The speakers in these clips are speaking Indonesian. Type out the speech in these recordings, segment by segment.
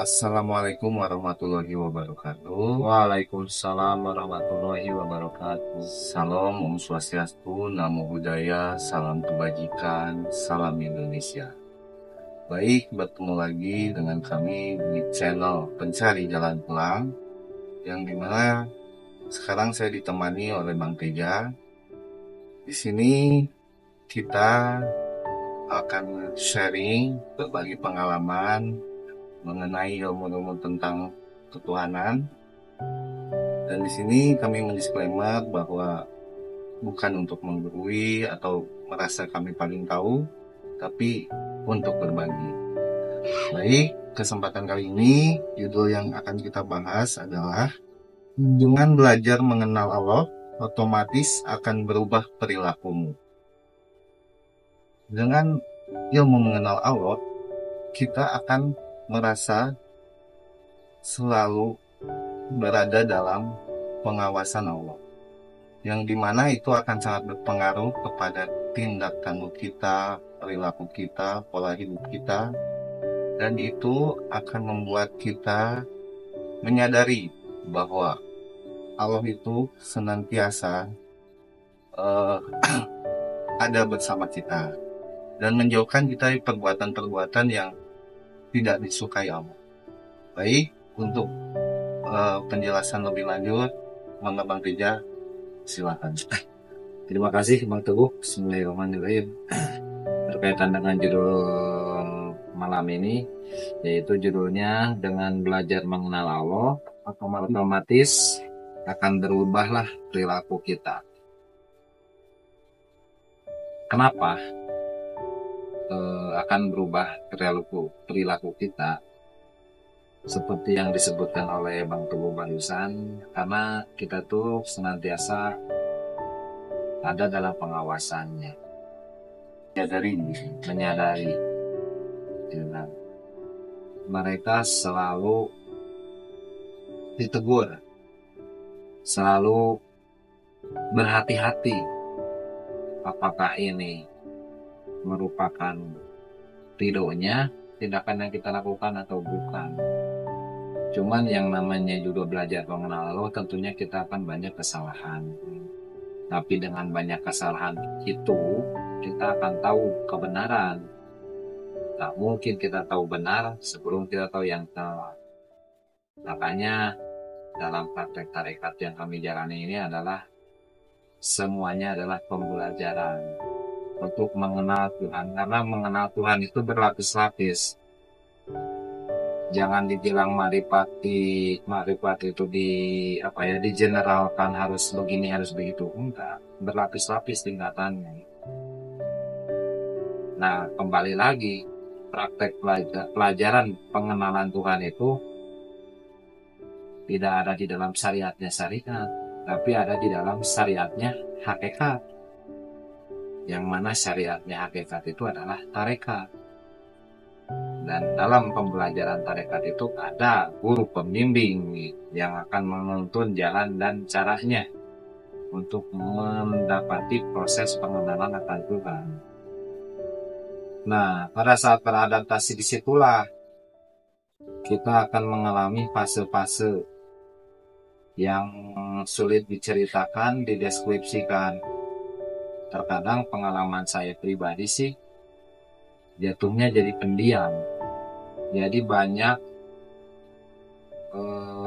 Assalamualaikum warahmatullahi wabarakatuh. Waalaikumsalam warahmatullahi wabarakatuh. Salam Om Swastiastu, Namo Buddhaya, salam kebajikan, salam Indonesia. Baik, bertemu lagi dengan kami di channel Pencari Jalan Pulang, yang dimana sekarang saya ditemani oleh Bang Teja. Di sini kita akan sharing, berbagi pengalaman mengenai ilmu-ilmu tentang ketuhanan. Dan di sini kami mendisklaimer bahwa bukan untuk menggurui atau merasa kami paling tahu, tapi untuk berbagi. Baik, kesempatan kali ini judul yang akan kita bahas adalah dengan belajar mengenal Allah, otomatis akan berubah perilakumu. Dengan ilmu mengenal Allah, kita akan merasa selalu berada dalam pengawasan Allah, yang dimana itu akan sangat berpengaruh kepada tindakan kita, perilaku kita, pola hidup kita, dan itu akan membuat kita menyadari bahwa Allah itu senantiasa eh, ada bersama kita dan menjauhkan kita dari perbuatan-perbuatan yang tidak disukai Allah. Baik, untuk penjelasan lebih lanjut, Mangga Bang Teja, silakan. Terima kasih Bang Teguh. Bismillahirrahmanirrahim. Berkaitan dengan judul malam ini, yaitu judulnya dengan belajar mengenal Allah, otomatis akan berubahlah perilaku kita. Kenapa akan berubah perilaku kita? Seperti yang disebutkan oleh Bang Teguh barusan, karena kita tuh senantiasa ada dalam pengawasannya, menyadari dengan mereka selalu ditegur, selalu berhati-hati apakah ini merupakan ridhonya tindakan yang kita lakukan atau bukan. Cuman yang namanya juga belajar mengenal Allah, tentunya kita akan banyak kesalahan. Tapi dengan banyak kesalahan itu, kita akan tahu kebenaran. Tak mungkin kita tahu benar sebelum kita tahu yang salah. Makanya dalam praktek tarekat yang kami jalani ini adalah semuanya adalah pembelajaran untuk mengenal Tuhan. Karena mengenal Tuhan itu berlapis-lapis. Jangan dibilang marifat itu digeneralkan harus begini harus begitu, enggak, berlapis-lapis tingkatannya. Nah, kembali lagi, praktek pelajaran pengenalan Tuhan itu tidak ada di dalam syariatnya syariat, tapi ada di dalam syariatnya hakikat, yang mana syariatnya hakikat itu adalah tarekat. Dan dalam pembelajaran tarekat itu ada guru pembimbing yang akan menuntun jalan dan caranya untuk mendapati proses pengenalan akan Tuhan. Nah, pada saat beradaptasi disitulah kita akan mengalami fase-fase yang sulit diceritakan, dideskripsikan. Terkadang pengalaman saya pribadi sih jatuhnya jadi pendiam. Jadi banyak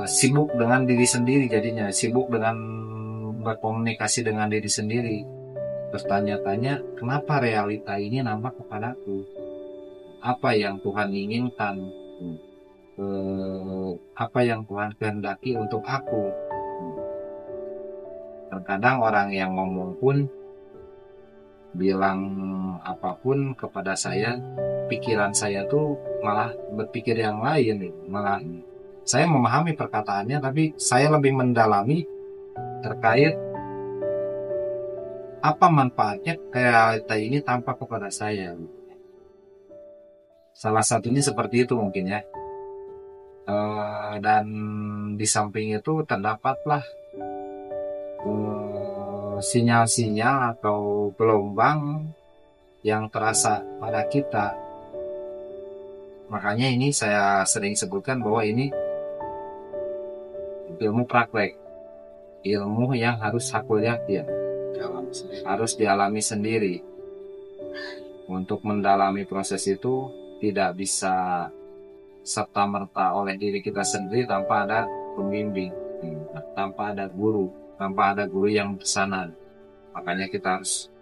sibuk dengan diri sendiri, jadinya sibuk dengan berkomunikasi dengan diri sendiri. Bertanya-tanya, kenapa realita ini nampak kepadaku? Apa yang Tuhan inginkan? Apa yang Tuhan kehendaki untuk aku? Terkadang orang yang ngomong pun bilang apapun kepada saya, pikiran saya tuh malah berpikir yang lain. Malah saya memahami perkataannya, tapi saya lebih mendalami terkait apa manfaatnya realita ini tampak kepada saya. Salah satunya seperti itu mungkin ya. Dan di samping itu terdapatlah sinyal-sinyal atau gelombang yang terasa pada kita Makanya ini saya sering sebutkan bahwa ini ilmu praktek, ilmu yang harus hakul yakin, harus dialami sendiri. Untuk mendalami proses itu tidak bisa serta-merta oleh diri kita sendiri tanpa ada pembimbing, tanpa ada guru, tanpa ada guru yang bersana. Makanya kita harus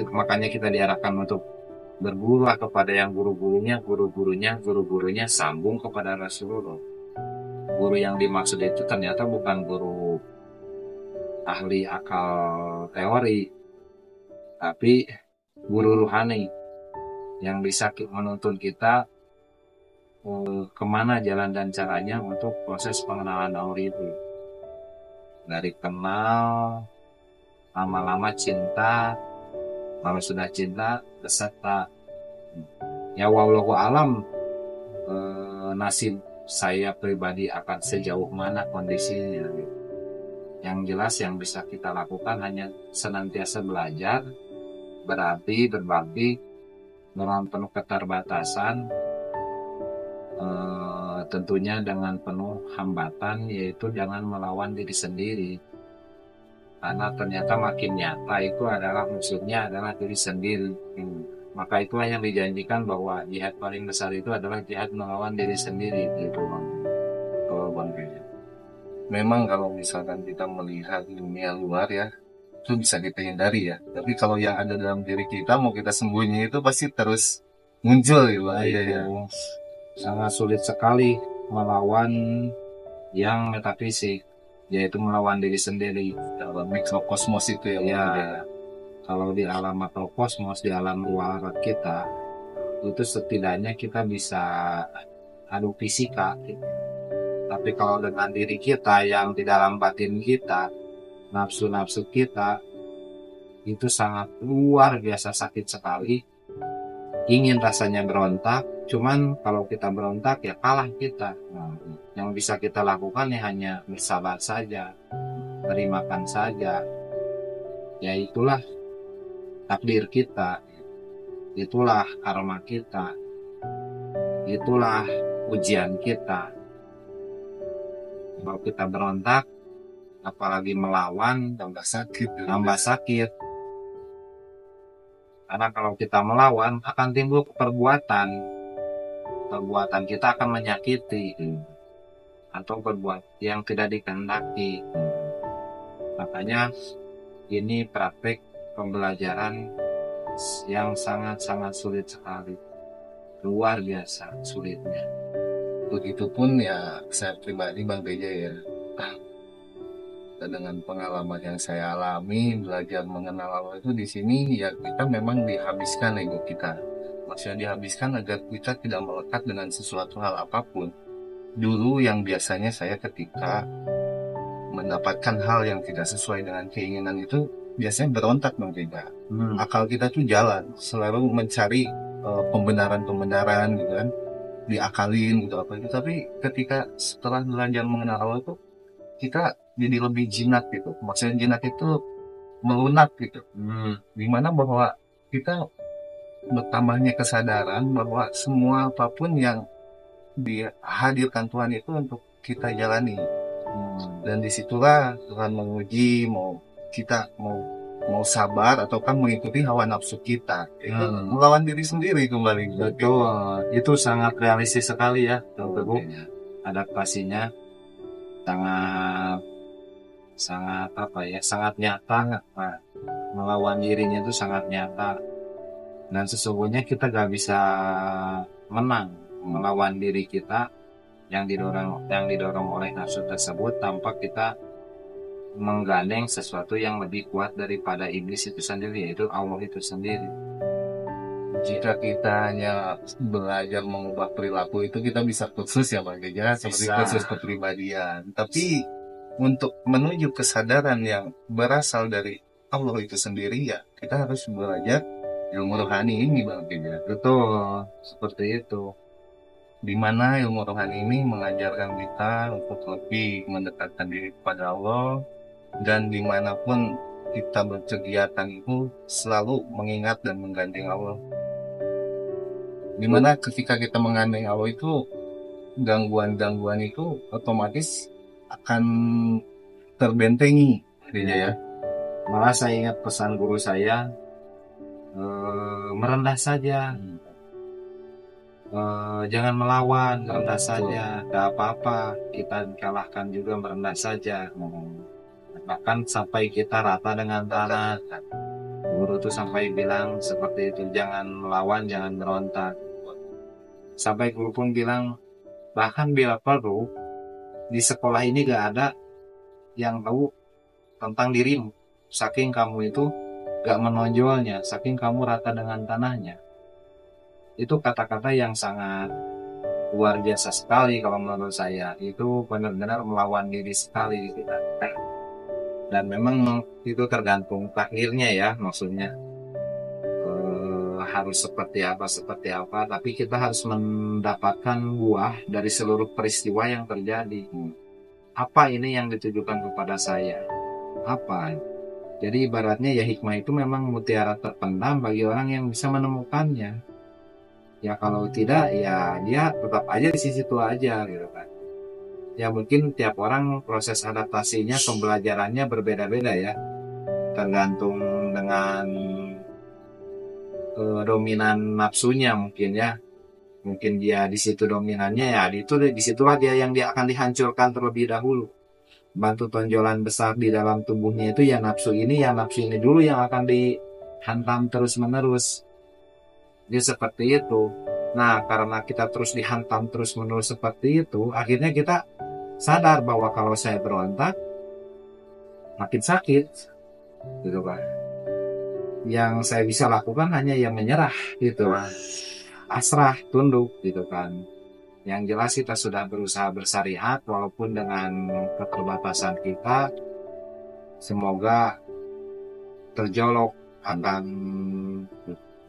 makanya kita diarahkan untuk berguru kepada yang guru-gurunya sambung kepada Rasulullah. Guru yang dimaksud itu ternyata bukan guru ahli akal teori, tapi guru ruhani yang bisa menuntun kita kemana jalan dan caranya untuk proses pengenalan Allah itu. Dari kenal, lama-lama cinta, kalau sudah cinta beserta. Ya wallahu alam, nasib saya pribadi akan sejauh mana kondisinya. Yang jelas yang bisa kita lakukan hanya senantiasa belajar, berarti berbagi dalam penuh keterbatasan, tentunya dengan penuh hambatan, yaitu jangan melawan diri sendiri. Karena ternyata makin nyata itu adalah musuhnya adalah diri sendiri. Maka itulah yang dijanjikan bahwa jihad paling besar itu adalah jihad melawan diri sendiri, gitu Bang. Kalau Bang Geja, memang kalau misalkan kita melihat dunia luar ya, itu bisa kita hindari ya. Tapi kalau yang ada dalam diri kita mau kita sembunyi itu pasti terus muncul ya Bang Geja ya. Sangat sulit sekali melawan yang metafisik, yaitu melawan diri sendiri dalam mikrokosmos itu ya Bang Geja. Kalau di alam makrokosmos, di alam luar kita, itu setidaknya kita bisa adu fisika. Tapi kalau dengan diri kita yang di dalam batin kita, nafsu-nafsu kita, itu sangat luar biasa sakit sekali. Ingin rasanya berontak, cuman kalau kita berontak ya kalah kita. Yang bisa kita lakukan ya hanya bersabar saja, terimakan saja. Ya itulah takdir kita, itulah karma kita, itulah ujian kita. Kalau kita berontak, apalagi melawan, tambah sakit. Karena kalau kita melawan akan timbul perbuatan kita akan menyakiti atau berbuat yang tidak dikehendaki. Makanya ini praktek pembelajaran yang sangat-sangat sulit sekali, luar biasa sulitnya. Begitupun ya saya pribadi Bang Geja ya, dan dengan pengalaman yang saya alami belajar mengenal Allah itu di sini ya, kita memang dihabiskan ego kita. Maksudnya dihabiskan agar kita tidak melekat dengan sesuatu hal apapun. Dulu yang biasanya saya ketika mendapatkan hal yang tidak sesuai dengan keinginan itu biasanya berontak Bang Geja. Akal kita tuh jalan, selalu mencari pembenaran gitu kan, diakalin gitu apa itu. Tapi ketika setelah belajar mengenal Allah itu kita jadi lebih jinak gitu. Maksudnya jinak itu melunak gitu. Dimana bahwa kita bertambahnya kesadaran bahwa semua apapun yang dihadirkan Tuhan itu untuk kita jalani. Dan disitulah Tuhan menguji mau kita mau sabar ataukah mengikuti hawa nafsu kita. Itu melawan diri sendiri kembali. Betul, itu sangat realistis sekali ya, Teguh. Adaptasinya sangat nyata. Melawan dirinya itu sangat nyata, dan sesungguhnya kita gak bisa menang melawan diri kita yang didorong oleh nafsu tersebut tanpa kita menggandeng sesuatu yang lebih kuat daripada iblis itu sendiri, yaitu Allah itu sendiri. Jika kita hanya belajar mengubah perilaku itu kita bisa kursus ya Bang Geja, seperti kursus kepribadian. Tapi untuk menuju kesadaran yang berasal dari Allah itu sendiri ya kita harus belajar ilmu rohani ini Bang Geja. Betul, seperti itu. Dimana ilmu rohani ini mengajarkan kita untuk lebih mendekatkan diri kepada Allah, dan dimanapun kita berkegiatan itu selalu mengingat dan menggandeng Allah. Dimana ketika kita mengandai Allah itu, gangguan-gangguan itu otomatis akan terbentengi, gitu ya. Malah saya ingat pesan guru saya, merendah saja, jangan melawan, merendah saja, gak apa-apa, kita kalahkan juga merendah saja. Bahkan sampai kita rata dengan tanah. Guru tuh sampai bilang seperti itu, jangan melawan, jangan berontak. Sampai guru pun bilang, bahkan bila perlu, di sekolah ini gak ada yang tahu tentang dirimu. Saking kamu itu gak menonjolnya, saking kamu rata dengan tanahnya. Itu kata-kata yang sangat luar biasa sekali kalau menurut saya. Itu benar-benar melawan diri sekali kita. Dan memang itu tergantung takdirnya ya, maksudnya harus seperti apa, tapi kita harus mendapatkan buah dari seluruh peristiwa yang terjadi. Apa ini yang ditujukan kepada saya? Apa? Jadi ibaratnya ya, hikmah itu memang mutiara terpendam bagi orang yang bisa menemukannya. Ya kalau tidak, ya dia tetap aja di situ aja gitu kan. Ya mungkin tiap orang proses adaptasinya, pembelajarannya berbeda-beda ya, tergantung dengan dominan nafsunya mungkin ya. Mungkin dia di situ dominannya, ya disitulah dia akan dihancurkan terlebih dahulu. Batu tonjolan besar di dalam tubuhnya itu ya nafsu ini, ya nafsu ini dulu yang akan dihantam terus menerus. Dia seperti itu. Nah, karena kita terus dihantam terus menerus seperti itu, akhirnya kita sadar bahwa kalau saya berontak makin sakit, gitu kan. Yang saya bisa lakukan hanya yang menyerah, gitu kan. Asrah, tunduk, gitu kan. Yang jelas kita sudah berusaha bersariat walaupun dengan keterbatasan kita. Semoga terjolok akan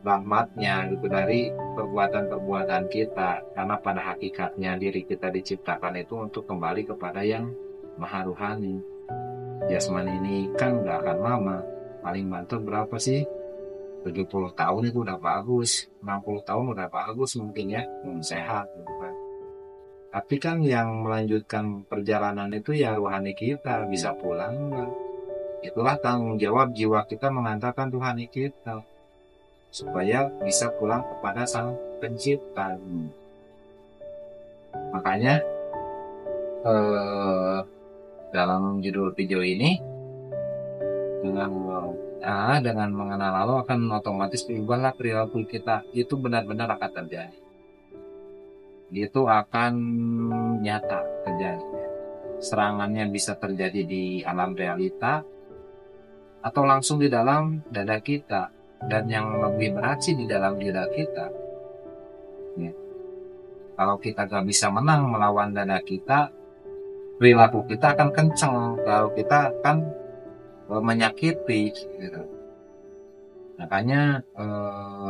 rahmatnya gitu dari perbuatan-perbuatan kita, karena pada hakikatnya diri kita diciptakan itu untuk kembali kepada yang maha ruhani. Jasmani ini kan gak akan lama, paling banter berapa sih, 70 tahun itu udah bagus, 60 tahun udah bagus mungkin ya, sehat gitu kan. Tapi kan yang melanjutkan perjalanan itu ya ruhani kita, bisa pulang enggak. Itulah tanggung jawab jiwa kita mengantarkan ruhani kita supaya bisa pulang kepada Sang Pencipta. Makanya dalam judul video ini, dengan mengenal Allah akan otomatis berubahlah perilaku kita. Itu benar-benar akan terjadi. Itu akan nyata terjadi. Serangannya bisa terjadi di alam realita atau langsung di dalam dada kita. Dan yang lebih berat sih di dalam dada kita ya. Kalau kita gak bisa menang melawan dada kita, perilaku kita akan kenceng, kalau kita akan menyakiti gitu. Makanya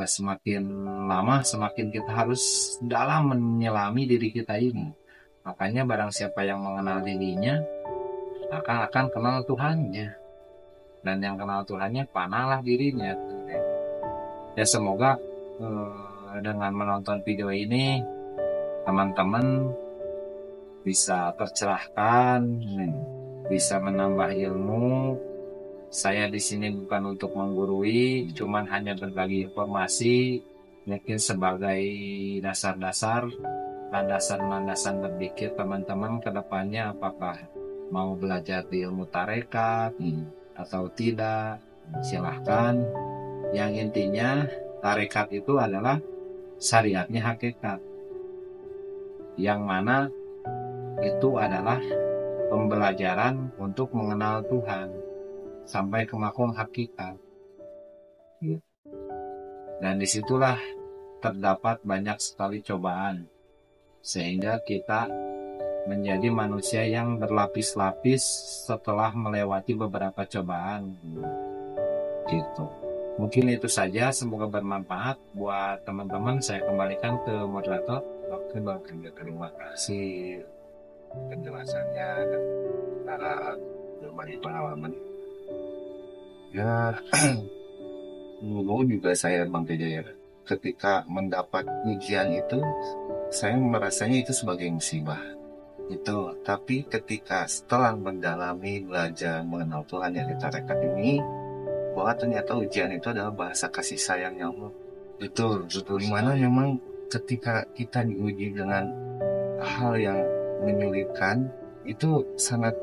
semakin lama semakin kita harus dalam menyelami diri kita ini. Makanya barang siapa yang mengenal dirinya akan kenal Tuhannya, dan yang kenal Tuhannya panalah dirinya. Ya semoga dengan menonton video ini teman-teman bisa tercerahkan, bisa menambah ilmu. Saya di sini bukan untuk menggurui, cuman hanya berbagi informasi, mungkin sebagai dasar-dasar, landasan-landasan berpikir teman-teman ke depannya, apakah mau belajar di ilmu tarekat atau tidak, silahkan. Yang intinya tarekat itu adalah syariatnya hakikat, yang mana itu adalah pembelajaran untuk mengenal Tuhan sampai ke makom hakikat. Dan disitulah terdapat banyak sekali cobaan, sehingga kita menjadi manusia yang berlapis-lapis setelah melewati beberapa cobaan gitu. Mungkin itu saja, semoga bermanfaat buat teman-teman. Saya kembalikan ke moderator. Oke Bang, terima kasih penjelasannya dan berbagi pengalaman. Ya, mau juga saya Bang Teja ya, ketika mendapat ujian itu, saya merasanya itu sebagai musibah. Itu, tapi ketika setelah mendalami, belajar mengenal Tuhan yang kita rekat ini, bahwa ternyata ujian itu adalah bahasa kasih sayangnya Allah. Betul, dimana memang ketika kita diuji dengan hal yang menyulitkan, itu sangat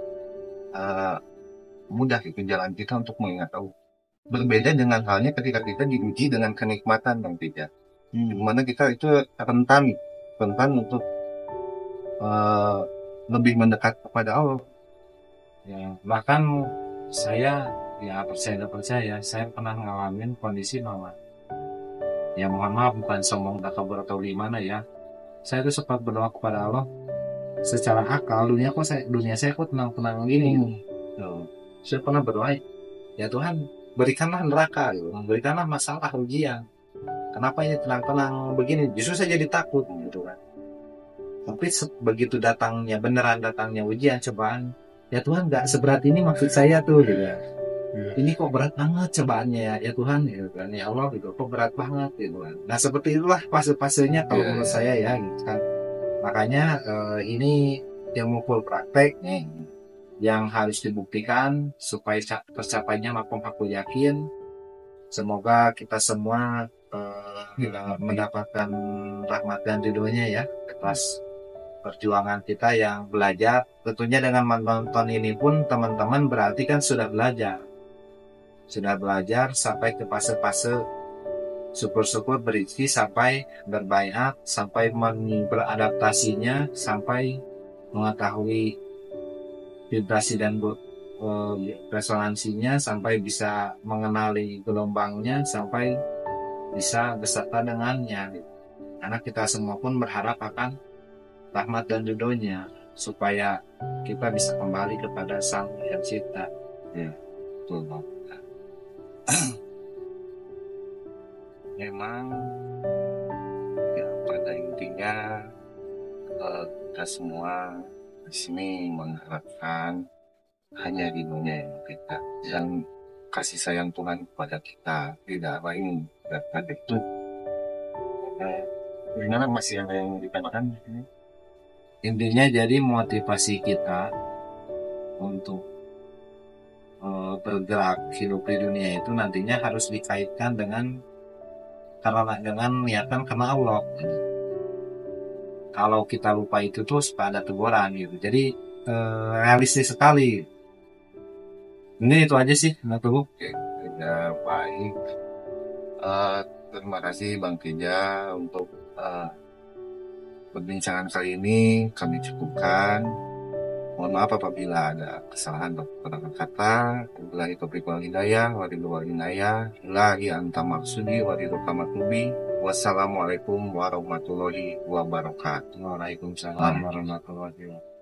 mudah itu jalan kita untuk mengingat Allah. Berbeda dengan halnya ketika kita diuji dengan kenikmatan, Bang Tija. Dimana kita itu rentan untuk lebih mendekat kepada Allah. Ya, bahkan saya percaya saya pernah ngalamin kondisi bahwa ya mohon maaf bukan sombong takabur atau gimana ya, saya itu sempat berdoa kepada Allah secara akal, dunia saya kok tenang-tenang gini. Saya pernah berdoa, ya Tuhan berikanlah neraka, berikanlah masalah ujian, kenapa ini tenang-tenang begini, justru saya jadi takut gitu kan. Tapi begitu beneran datangnya ujian, cobaan, ya Tuhan nggak seberat ini maksud saya tuh gitu. Ini kok berat banget cobaannya ya Tuhan gitu kan, ya Allah gitu, kok berat banget gitu kan. Nah seperti itulah fase-fasenya kalau menurut saya ya gitu kan. Makanya ini ilmu full praktek nih yang harus dibuktikan supaya tercapainya makom hakul yakin. Semoga kita semua mendapatkan rahmat dan ridhonya ya atas perjuangan kita yang belajar. Tentunya dengan menonton ini pun teman-teman berarti kan sudah belajar sampai ke fase-fase syukur-syukur berisi, sampai berbaiat, sampai beradaptasinya, sampai mengetahui vibrasi dan resonansinya, sampai bisa mengenali gelombangnya, sampai bisa beserta dengannya. Karena kita semua pun berharap akan rahmat dan ridhonya supaya kita bisa kembali kepada Sang Pencipta. Ya, betul Bang. Memang ya pada intinya kita semua di sini mengharapkan hanya ridhonya yang kita dan kasih sayang Tuhan kepada kita, tidak lain daripada itu. Gimana masih ada yang dikatakan? Intinya jadi motivasi kita untuk bergerak hidup di dunia itu nantinya harus dikaitkan dengan niatan karena Allah. Kalau kita lupa itu terus pada teguran gitu. Jadi realistis sekali. Ini itu aja sih, Oke, ya baik. Terima kasih Bang Tija untuk perbincangan kali ini. Kami cukupkan. Mohon maaf apabila ada kesalahan atau kata. Wabillahi taufiq wal hidayah, ilahi anta maksudi wa ridho kamatubi. Wassalamualaikum warahmatullahi wabarakatuh. Waalaikumsalam warahmatullahi wabarakatuh.